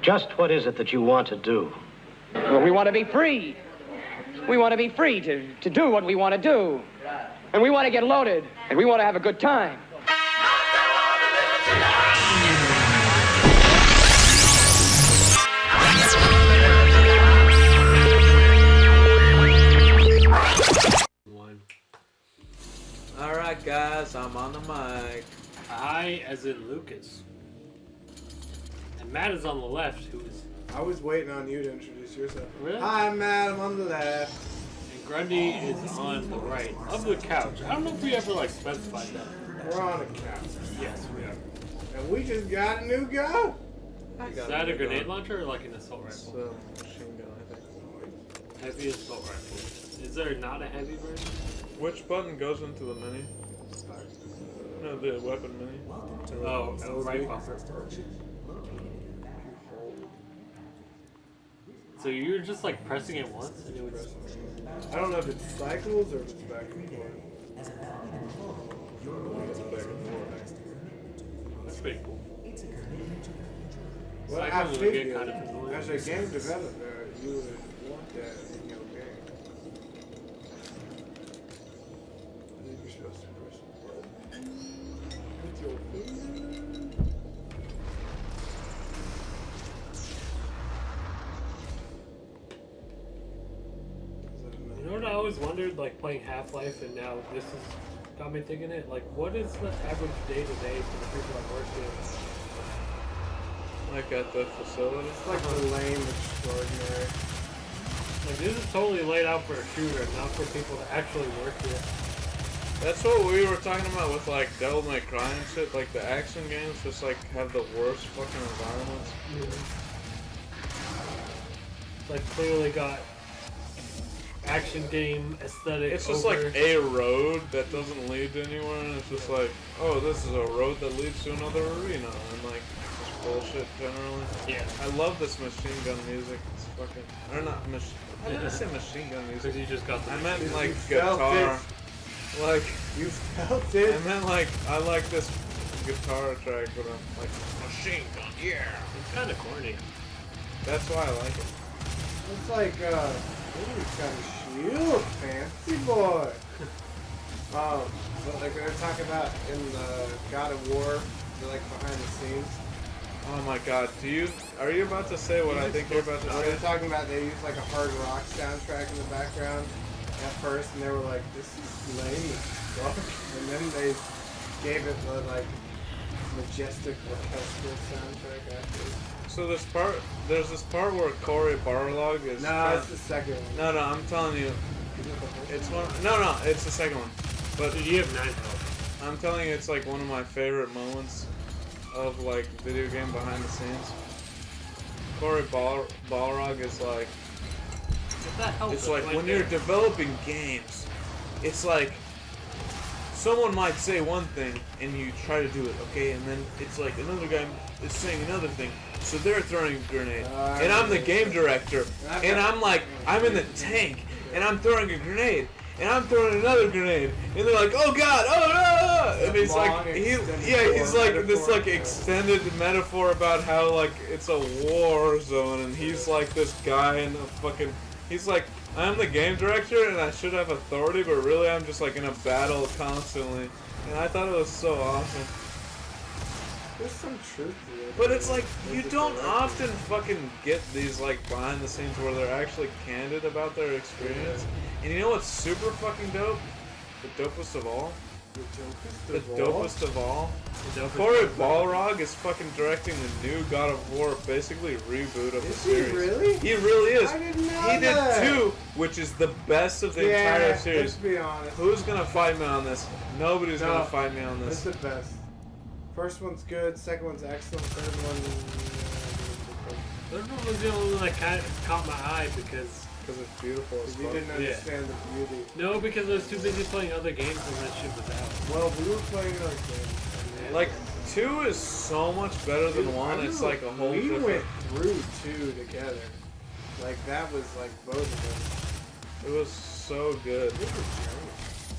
Just what is it that you want to do? Well, we want to be free. We want to be free to do what we want to do. And we want to get loaded. And we want to have a good time. Alright guys, I'm on the mic. I, as in Lucas. And Matt is on the left, who is... I was waiting on you to introduce yourself. Really? Hi, I'm Matt. I'm on the left. And Grundy is on the right of the couch. I don't know if we ever, like, specified that. We're on a couch. Yes, we are. And we just got a new gun. Is that a grenade launcher or, like, an assault rifle? Machine gun, I think. Heavy assault rifle. Is there not a heavy version? Which button goes into the mini? No, the weapon mini. Oh, right bumper. So you're just like pressing it once and it would... I don't know if it's cycles or if it's back and forth. I think it's back and forth. That's pretty cool. Well, I Cycles would get figured, kind of annoying. as a game developer, you would want that in your game. I think you're supposed to press it with your finger. You know what I always wondered, like playing Half-Life, and now this has got me thinking it, like what is the average day-to-day for the people that work here? Like at the facility? It's like the lame extraordinary. Like this is totally laid out for a shooter, not for people to actually work here. That's what we were talking about with like Devil May Cry and shit. Like the action games just like have the worst fucking environments. Like clearly got action game aesthetic. It's just over. like a road that doesn't lead anywhere, and it's just like, oh, this is a road that leads to another arena, and like just bullshit generally. Yeah. I love this machine gun music. It's fucking, or not machine. I didn't say machine gun music. Because you just got the I meant You like felt guitar. Like You felt it. I meant like I like this guitar track, but I'm like machine gun, yeah. It's kind of corny. That's why I like it. It's like, ooh, got a shield, fancy boy. But like they were talking about in God of War, they're like behind the scenes. Oh my god, are you about to say what I think you're about to They were say? talking about they used like a hard rock soundtrack in the background at first, and they were like, this is lame as fuck. And then they gave it the like majestic orchestral soundtrack after. So there's this part where Corey Barlog is. No, it's the second one. No, I'm telling you, it's one. No, it's the second one. But Dude, you have 9 health. I'm telling you, it's like one of my favorite moments of like video game behind the scenes. Corey Balrog is like, That helps. it's like when you're developing games, it's like someone might say one thing and you try to do it, okay, and then it's like another guy is saying another thing, so they're throwing a grenade, and I'm the game director, and I'm like, I'm in the tank, and I'm throwing a grenade, and I'm throwing another grenade, and they're like, oh god, oh no, and he's like, he's like this like extended metaphor about how like it's a war zone, and he's like this guy in a fucking, he's like, I'm the game director and I should have authority, but really I'm just like in a battle constantly. And I thought it was so awesome. There's some truth to it. But it's like, you don't often fucking get these like behind the scenes where they're actually candid about their experience. And you know what's super fucking dope? The dopest of all? The dopest of all? Corey Balrog is fucking directing the new God of War, basically reboot of the series. He really? He really is. I didn't know He did that. 2, which is the best of the entire series. Let's be honest. Who's gonna fight me on this? Nobody's No, gonna fight me on It's this. the best. First one's good, second one's excellent, third one... Third one was the only one that kind of caught my eye because it's beautiful as You fuck. didn't understand the beauty. no, because I was too busy playing other games when that shit was out. Well, we were playing our game. Like, 2 is so much better than 1. It's like a whole We different... went through 2 together. Like, that was like both of us. It was so good.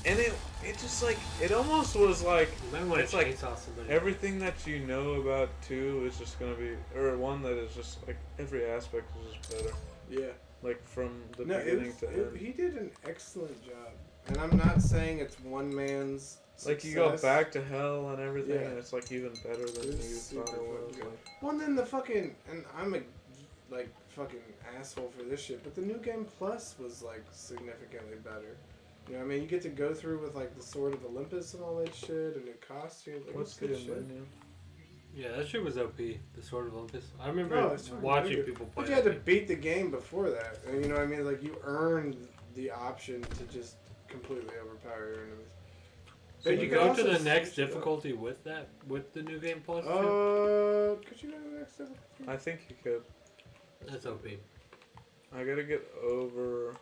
And it just like it almost was like You might want it's to like chainsaw somebody. everything that you know about 2 is just gonna be, or 1 that is just like every aspect is just better. Yeah. Like from the No, beginning to end. he did an excellent job. And I'm not saying it's one man's Like success. you go back to hell and everything, Yeah. and it's like even better than It's you super thought it fun was. to go. Like, Well, and then the fucking, and I'm a like fucking asshole for this shit, but the new game plus was like significantly better. You know what I mean? You get to go through with like the Sword of Olympus and all that shit, and new costumes. Like, what's it's the good shit. menu? Yeah, that shit was OP. The Sword of Olympus. I remember Oh, it's fucking watching good. people play. But you had to that beat the game before that, and you know what I mean? Like you earned the option to just completely overpower your enemies. Could And you could go to also the next switch it up. difficulty with that? With the new game plus? too? Could you go to the next difficulty? I think you could. That's OP. I gotta get over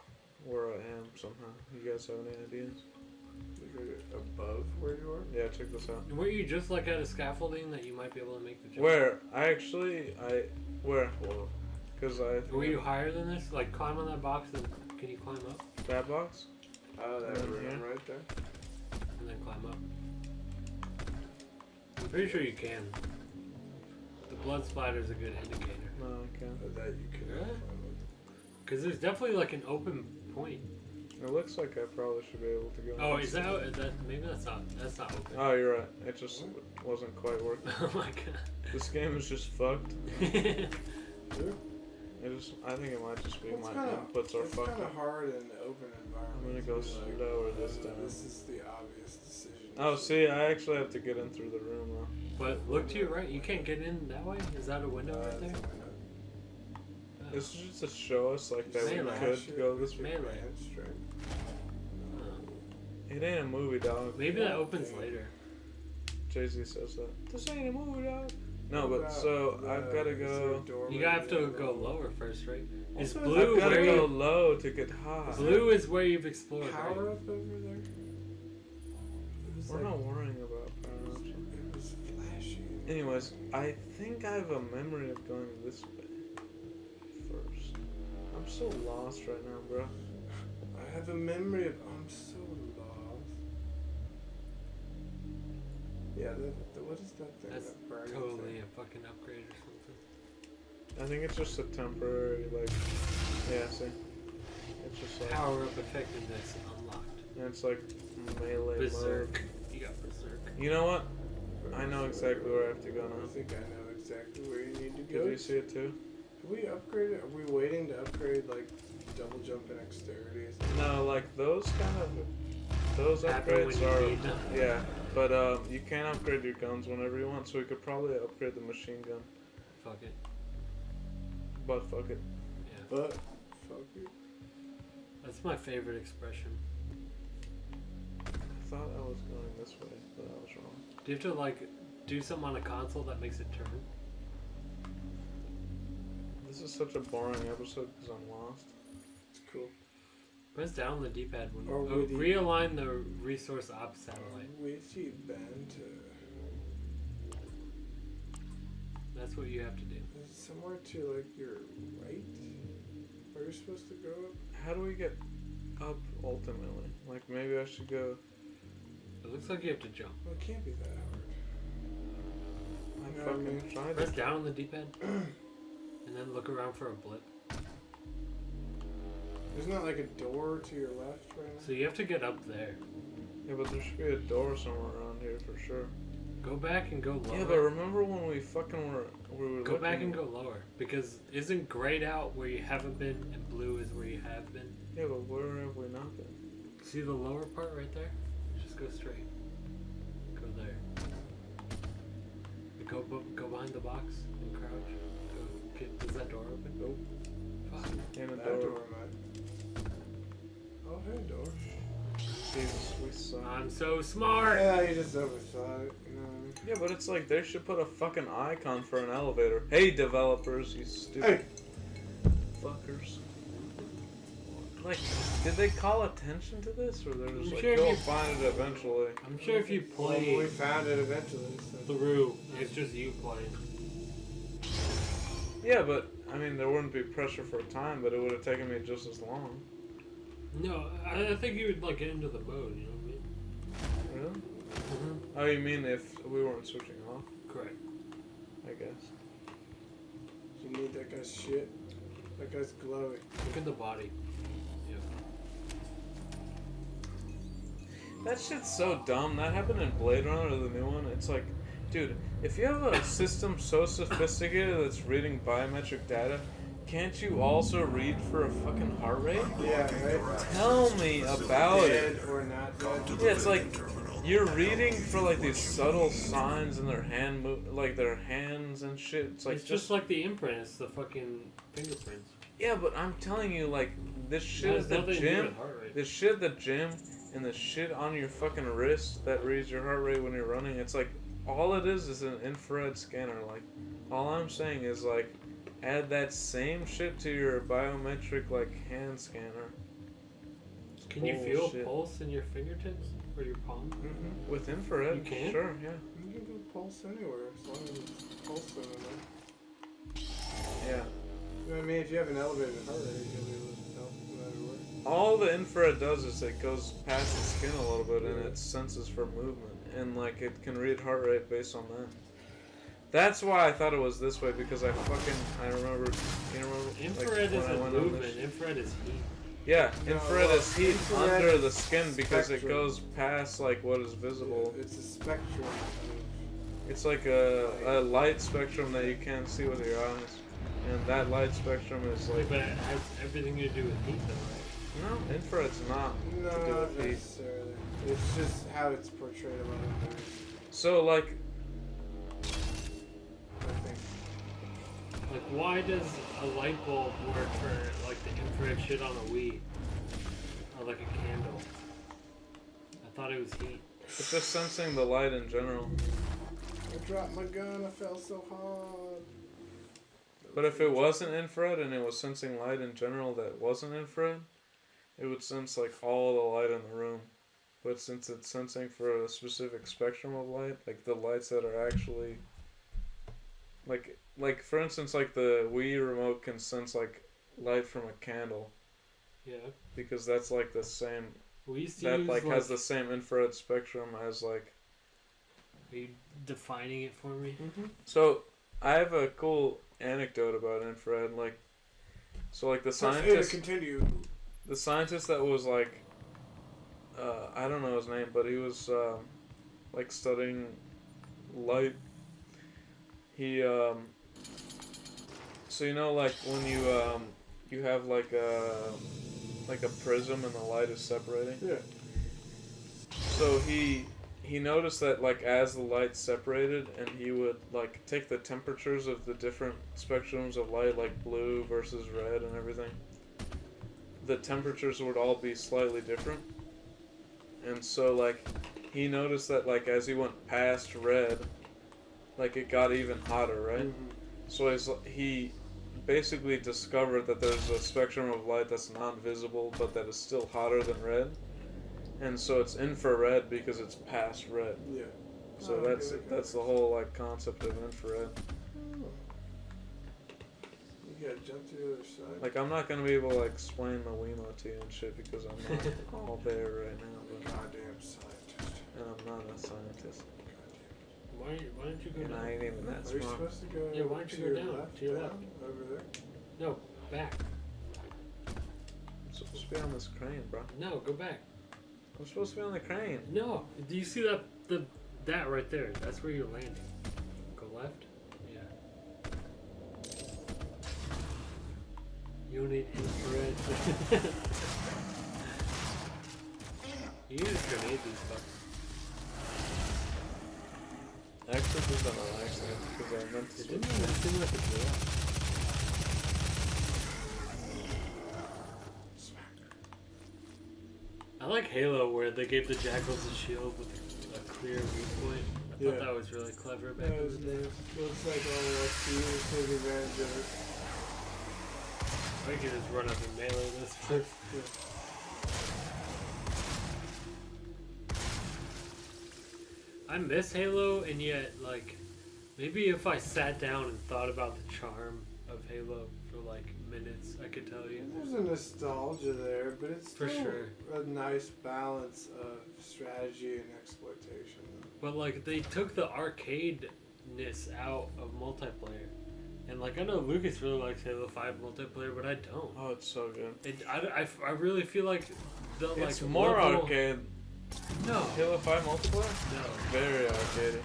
where I am somehow. You guys have any ideas? Above where you are? Yeah, check this out. Were you just like at a scaffolding that you might be able to make the jump? Where? Where? Whoa. Because Were you higher than this? Like climb on that box and can you climb up that box? Oh, that Right room here. right there. and then climb up? I'm pretty sure you can. The blood splatter's a good indicator. No, I can't. That you can. Really? Because there's definitely like an open point. It looks like I probably should be able to go. Oh, is that maybe that's not open. Oh, you're right. It just wasn't quite working. Oh my god. This game is just fucked. Yeah. I think it might just be Well, it's my kinda- inputs are It's fucked. kind of hard in the open environment. I'm gonna to go be like, slower this time. This is the obvious decision. Oh, see, I actually have to get in through the room though. But look to your right. You can't get in that way. Is that a window right there? Oh. This is just to show us like that we Melee. could go this way. Melee. It ain't a movie, dog. Maybe that opens later. Jay-Z says that. This ain't a movie, dog. No, but so I've gotta go. You have to go lower first, right? Is Also, blue I've gotta where go you, low to get high. blue is where you've explored, Power right? up over there. It was We're like, not worrying about power ups. It was flashy. Anyways, I think I have a memory of going this way first. I'm so lost right now, bro. I have a memory of. I'm so lost. Yeah, what is that thing That's that burns? totally a fucking upgrade or something. I think it's just a temporary, like, yeah, see? It's just like, Power up effectiveness unlocked. and it's like melee Berserk. mode. You got berserk. You know what? I know exactly where I have to go I now. think I know exactly where you need to Did go. you see it too? Have we upgraded? Are we waiting to upgrade like double jump and exterior? No, like those kind of, those Happen when upgrades you are, need them. yeah, but you can upgrade your guns whenever you want, so we could probably upgrade the machine gun. Fuck it. But fuck it. Yeah. But fuck you. That's my favorite expression. I thought I was going this way, but I was wrong. Do you have to like do something on a console that makes it turn? This is such a boring episode because I'm lost. It's cool. Press down on the D-pad when Or you with the- realign the resource op satellite. Witchy banter. That's what you have to do. Is it somewhere to like your right? Where you're supposed to go up? How do we get up ultimately? Like maybe I should go. It looks like you have to jump. Well, it can't be that hard. I You know what I fucking mean? tried Press it. down on the D-pad, and then look around for a blip. There's not like a door to your left right now. So you have to get up there. Yeah, but there should be a door somewhere around here for sure. Go back and go lower. Yeah, but remember when we fucking were Go back looking- and go lower, because isn't grayed out where you haven't been, and blue is where you have been? Yeah, but where have we not been? See the lower part right there? Just go straight. Go there. Go behind the box and crouch. Is that door open? Nope. Fuck. And a That door. door might. Oh, hey, door. Jesus, we suck. I'm so smart! Yeah, you just overthought it. You know what I mean? Yeah, but it's like they should put a fucking icon for an elevator. Hey, developers, you stupid Hey. fuckers. Like, did they call attention to this, or they're just I'm like, sure if you'll you- find it eventually? I'm sure if you Well, we play found it eventually. So. through, it's just you playing. Yeah, but I mean, there wouldn't be pressure for time, but it would have taken me just as long. No, I think you would like get into the mode, you know what I mean? Really? Mm-hmm. Oh, you mean if we weren't switching off? Correct. I guess. You need that guy's shit. That guy's glowing. Look at the body. Yeah. That shit's so dumb. That happened in Blade Runner, the new one. It's like, dude, if you have a system so sophisticated that's reading biometric data, can't you also read for a fucking heart rate? Yeah, right? Tell me about it. Dead or not dead. Yeah, it's like you're reading for like these subtle signs in their hand like their hands and shit. It's like It's just like the imprint. It's the fucking fingerprints. yeah, but I'm telling you, like this shit It at has the nothing to do gym, with heart rate. this shit at the gym, and the shit on your fucking wrist that reads your heart rate when you're running. It's like all it is an infrared scanner. Like all I'm saying is like add that same shit to your biometric like hand scanner. Can you feel Bullshit. pulse in your fingertips or your palm? Mm-hmm. With infrared? You can? Sure, yeah. You can do pulse anywhere as long as it's pulsing in there. Yeah. You know what I mean? If you have an elevated heart rate, you'll be able to tell no matter where. All the infrared does is it goes past the skin a little bit and it senses for movement. And like it can read heart rate based on that. That's why I thought it was this way because I remember, you remember? Infrared when I isn't went on movement. this- Infrared is heat. Yeah, No, infrared well, is heat infrared under the skin because it spectrum. goes past like what is visible. It's a spectrum. It's like a light spectrum that you can't see with your eyes. And that light spectrum is like, But it has everything to do with heat, though, right? no, infrared's not to do No, not with heat. necessarily. It's just how it's portrayed about it. So like, I think. Like, why does a light bulb work for, like, the infrared shit on a Wii? Or, like, a candle? I thought it was heat. it's just sensing the light in general. I dropped my gun. I fell so hard. But if it wasn't infrared and it was sensing light in general that wasn't infrared, it would sense like all the light in the room. But since it's sensing for a specific spectrum of light, like the lights that are actually like for instance like the Wii remote can sense like light from a candle Yeah. because that's like the same We used to that use, like has the same infrared spectrum as like Are you defining it for me? so I have a cool anecdote about infrared like so like the Press A to scientist continue. the scientist that was like I don't know his name but he was like studying light he so you know like when you have like a prism and the light is separating Yeah. so he noticed that like as the light separated and he would like take the temperatures of the different spectrums of light like blue versus red and everything the temperatures would all be slightly different and so like he noticed that like as he went past red like it got even hotter right so he basically discovered that there's a spectrum of light that's not visible but that is still hotter than red and so it's infrared because it's past red. Yeah. So Oh, that's okay. the whole like concept of infrared. You gotta jump to the other side. Like I'm not gonna be able to like explain the Wiimote to you and shit because I'm not all there right now, but, Goddamn scientist. and I'm not a scientist, Why don't you go and down? I ain't even that Are you smart. supposed to go? Yeah, why don't you to go your down? Left, To your down, left. over there. No, back. I'm supposed to be on this crane, bro. No, go back. I'm supposed to be on the crane. No, do you see that right there? That's where you're landing. Go left. Yeah. You don't need infrared. You just grenade these fuckers. I actually did that on accident because I meant to It switch. didn't seem like it blew up. I like Halo where they gave the jackals a shield with a clear viewpoint. I thought Yeah. that was really clever back That in was the day. nice. Looks like all of us was taking advantage of it. I could just run up and melee this first. I miss Halo, and yet, like, maybe if I sat down and thought about the charm of Halo for like minutes, I could tell you. There's a nostalgia there, but it's For still sure. a nice balance of strategy and exploitation. But like they took the arcade-ness out of multiplayer. And like I know Lucas really likes Halo 5 multiplayer, but I don't. Oh, it's so good. I really feel like the like It's more level- arcade. No, Halo 5 multiplayer? no, Very arcadey.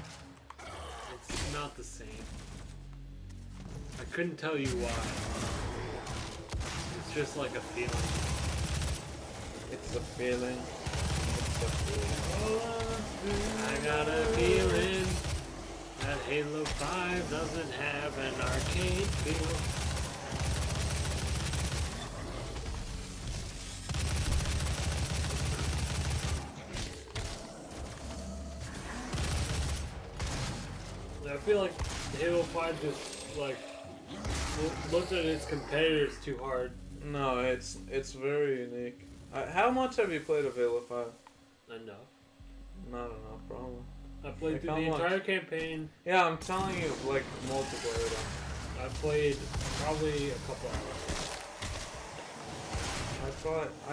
it's not the same. I couldn't tell you why. It's just like a feeling. It's a feeling. It's a feeling. I got a feeling that Halo 5 doesn't have an arcade feel. I feel like Halo 5 just like looked at its competitors too hard. No, it's very unique. How much have you played of Halo 5? Enough. Not enough, probably. I played Like through how the much? entire campaign. Yeah, I'm telling you, like, multiplayer though. I played probably a couple hours. I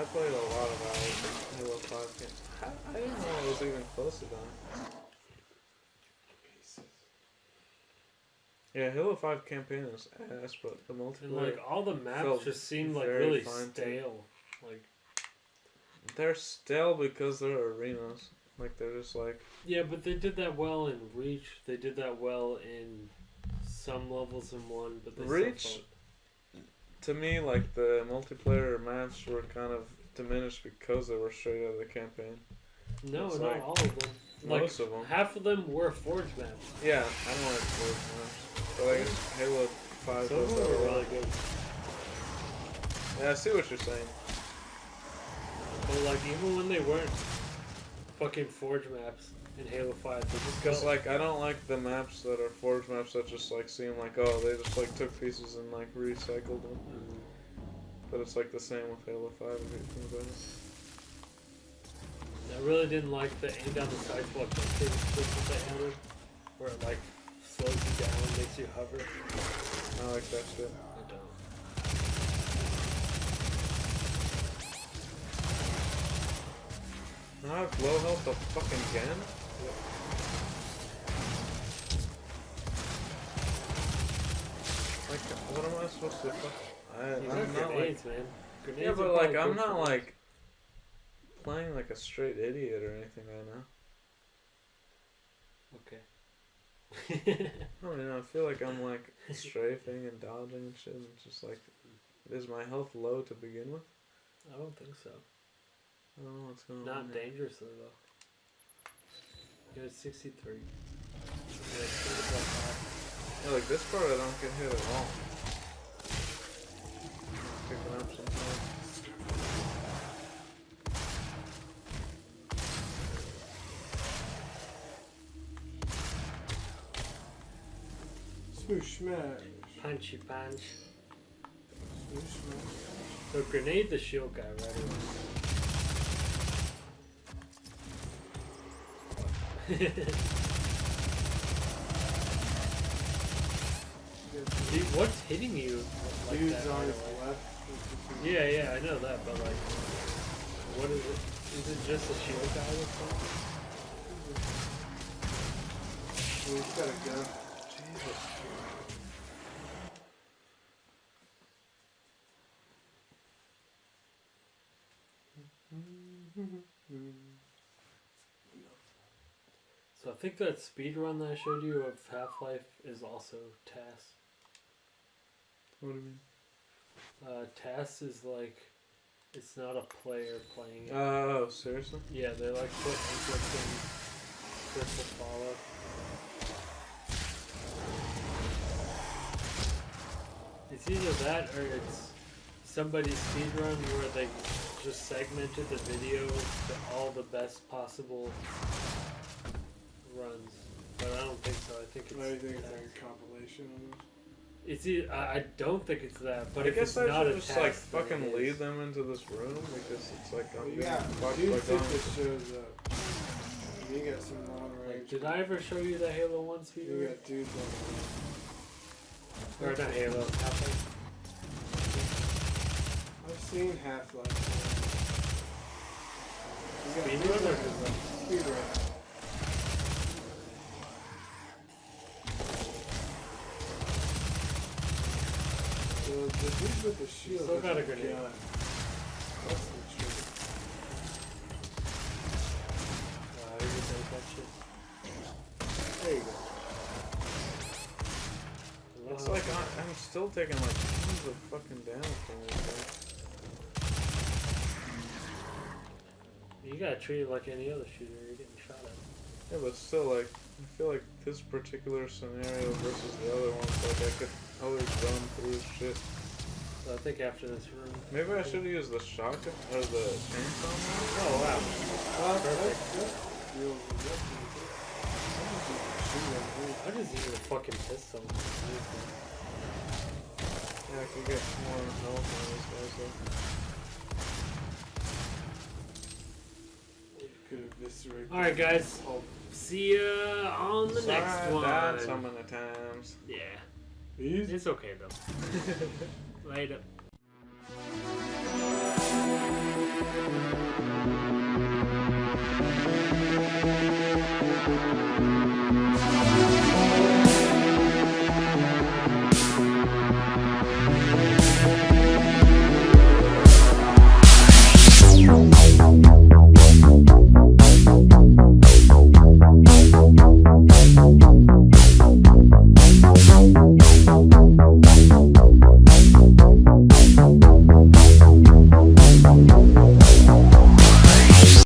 played a lot of hours in Halo 5 games. I didn't know it was even close to that. Yeah, Halo 5 campaign is ass, but the And multiplayer, like all the maps felt just seemed like very really fine to me. stale. Like they're stale because they're arenas. Like, they're just like, yeah, but they did that well in Reach. They did that well in some levels in 1, but they Reach? still to me, like, the multiplayer maps were kind of diminished because they were straight out of the campaign. felt... No, It's not like all of them. Like, most of them. half of them were Forge maps. Yeah, I don't like Forge maps. But I guess Halo 5 Some of does them that were a lot. really good. Yeah, I see what you're saying. But like even when they weren't fucking Forge maps in Halo 5, they just It's go like, I don't like the maps that are Forge maps that just like seem like, oh, they just like took pieces and like recycled them. But it's like the same with Halo 5 if you think about it. I really didn't like the aim down the sights while thing that they added, where it like slows you down, makes you hover. I like that shit. I don't. Now I have low health of fucking again? Like, what am I supposed to fuck? You I'm got not grenades, like... man. Grenades Yeah, are but like, probably I'm good not for them. like playing like a straight idiot or anything right now. Okay. I don't know, I feel like I'm like strafing and dodging and shit, and it's just like, is my health low to begin with? I don't think so. I don't know what's going on. Not here. dangerously though. You're at 63. Yeah, it's pretty bad. Yeah, like this part I don't get hit at all. Picking up sometimes. Smoosh smash. Punchy punch. Smoosh smash. So grenade the shield guy right away. Dude, what's hitting you like Dude's that? on right his away? left. Yeah, yeah, I know that, but like, what is it? Is it just a shield guy that's on? Well, he's got a gun. Jesus. So I think that speed run that I showed you of Half-Life is also TAS. What do you mean? TAS is like, it's not a player playing it. Oh, seriously? Yeah, they like put interesting crystal follow. It's either that or it's somebody's speedrun where they just segmented the video to all the best possible runs. But I don't think so. I think it's. I think it's like a compilation almost. It's either, I don't think it's that, but I if guess it's I not a should just task, like then fucking it lead is. them into this room because it's like I'm You getting got fucked dude by fit guns. that shows up. You got some long Like, range. did I ever show you the Halo 1 You speedrun? got dudes on Or not Halo, Half-Life. I've seen Half-Life. Speedrun? Speedrun. The dude with the shield. Still got a is grenade. gun. That's the trick. I didn't take that shit. There you go. It's like I'm still taking like tons of fucking damage from this thing. You gotta treat it like any other shooter. You're getting shot at. Yeah, but still, like, I feel like this particular scenario versus the other ones, like, I could always run through shit. So I think after this room. Maybe I should use the shotgun or the chainsaw now? Oh wow. Perfect. Real I just use a fucking pistol. Yeah, I could get more health on this guy, so. Could eviscerate. Alright, guys. See ya on the next Sorry, I one. died so many times. Yeah. Easy. It's okay though. Later.